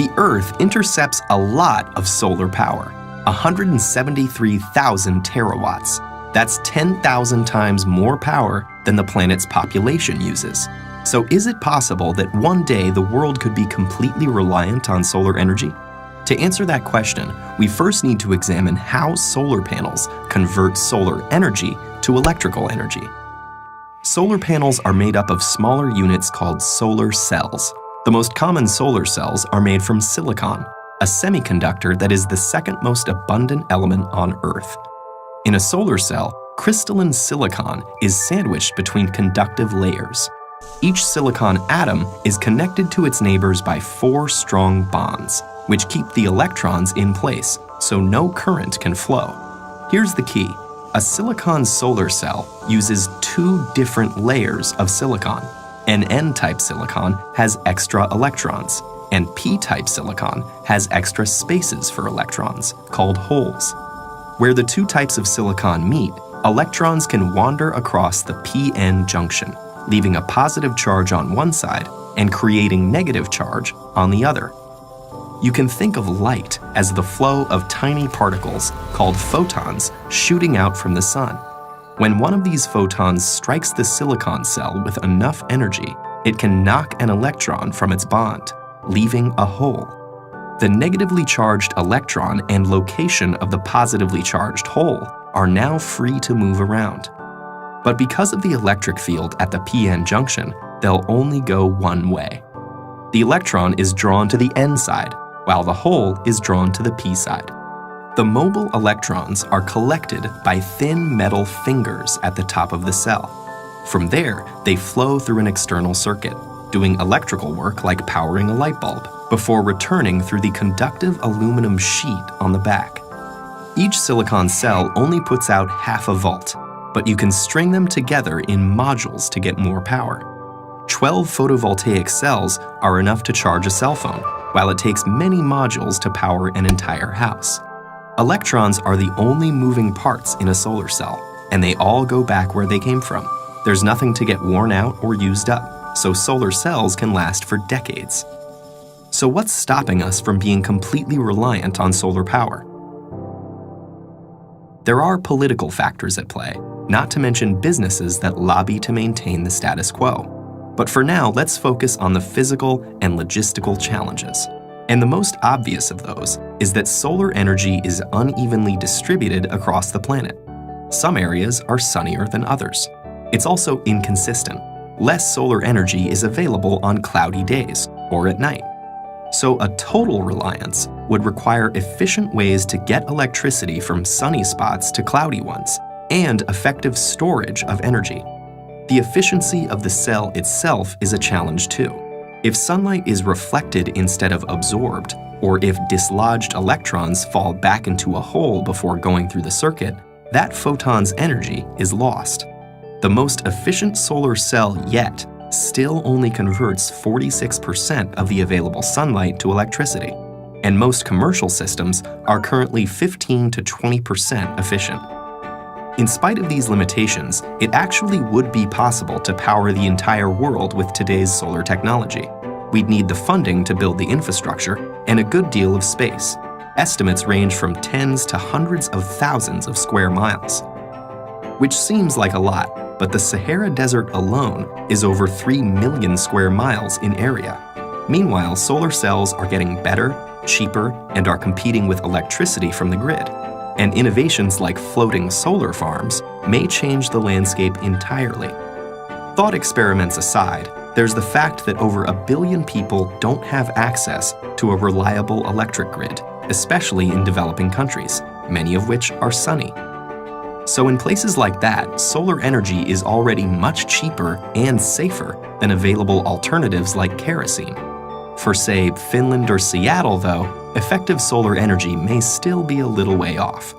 The Earth intercepts a lot of solar power, 173,000 terawatts. That's 10,000 times more power than the planet's population uses. So is it possible that one day the world could be completely reliant on solar energy? To answer that question, we first need to examine how solar panels convert solar energy to electrical energy. Solar panels are made up of smaller units called solar cells. The most common solar cells are made from silicon, a semiconductor that is the second most abundant element on Earth. In a solar cell, crystalline silicon is sandwiched between conductive layers. Each silicon atom is connected to its neighbors by 4 strong bonds, which keep the electrons in place so no current can flow. Here's the key. A silicon solar cell uses 2 different layers of silicon. An N-type silicon has extra electrons, and P-type silicon has extra spaces for electrons, called holes. Where the 2 types of silicon meet, electrons can wander across the p-n junction, leaving a positive charge on one side and creating negative charge on the other. You can think of light as the flow of tiny particles called photons shooting out from the sun. When one of these photons strikes the silicon cell with enough energy, it can knock an electron from its bond, leaving a hole. The negatively charged electron and location of the positively charged hole are now free to move around. But because of the electric field at the p-n junction, they'll only go one way. The electron is drawn to the n side, while the hole is drawn to the p side. The mobile electrons are collected by thin metal fingers at the top of the cell. From there, they flow through an external circuit, doing electrical work like powering a light bulb, before returning through the conductive aluminum sheet on the back. Each silicon cell only puts out half a volt, but you can string them together in modules to get more power. 12 photovoltaic cells are enough to charge a cell phone, while it takes many modules to power an entire house. Electrons are the only moving parts in a solar cell, and they all go back where they came from. There's nothing to get worn out or used up, so solar cells can last for decades. So what's stopping us from being completely reliant on solar power? There are political factors at play, not to mention businesses that lobby to maintain the status quo. But for now, let's focus on the physical and logistical challenges. And the most obvious of those is that solar energy is unevenly distributed across the planet. Some areas are sunnier than others. It's also inconsistent. Less solar energy is available on cloudy days or at night. So a total reliance would require efficient ways to get electricity from sunny spots to cloudy ones, and effective storage of energy. The efficiency of the cell itself is a challenge too. If sunlight is reflected instead of absorbed, or if dislodged electrons fall back into a hole before going through the circuit, that photon's energy is lost. The most efficient solar cell yet still only converts 46% of the available sunlight to electricity, and most commercial systems are currently 15 to 20% efficient. In spite of these limitations, it actually would be possible to power the entire world with today's solar technology. We'd need the funding to build the infrastructure and a good deal of space. Estimates range from tens to hundreds of thousands of square miles. Which seems like a lot, but the Sahara Desert alone is over 3 million square miles in area. Meanwhile, solar cells are getting better, cheaper, and are competing with electricity from the grid. And innovations like floating solar farms may change the landscape entirely. Thought experiments aside, there's the fact that over 1 billion people don't have access to a reliable electric grid, especially in developing countries, many of which are sunny. So in places like that, solar energy is already much cheaper and safer than available alternatives like kerosene. For, say, Finland or Seattle, though, effective solar energy may still be a little way off.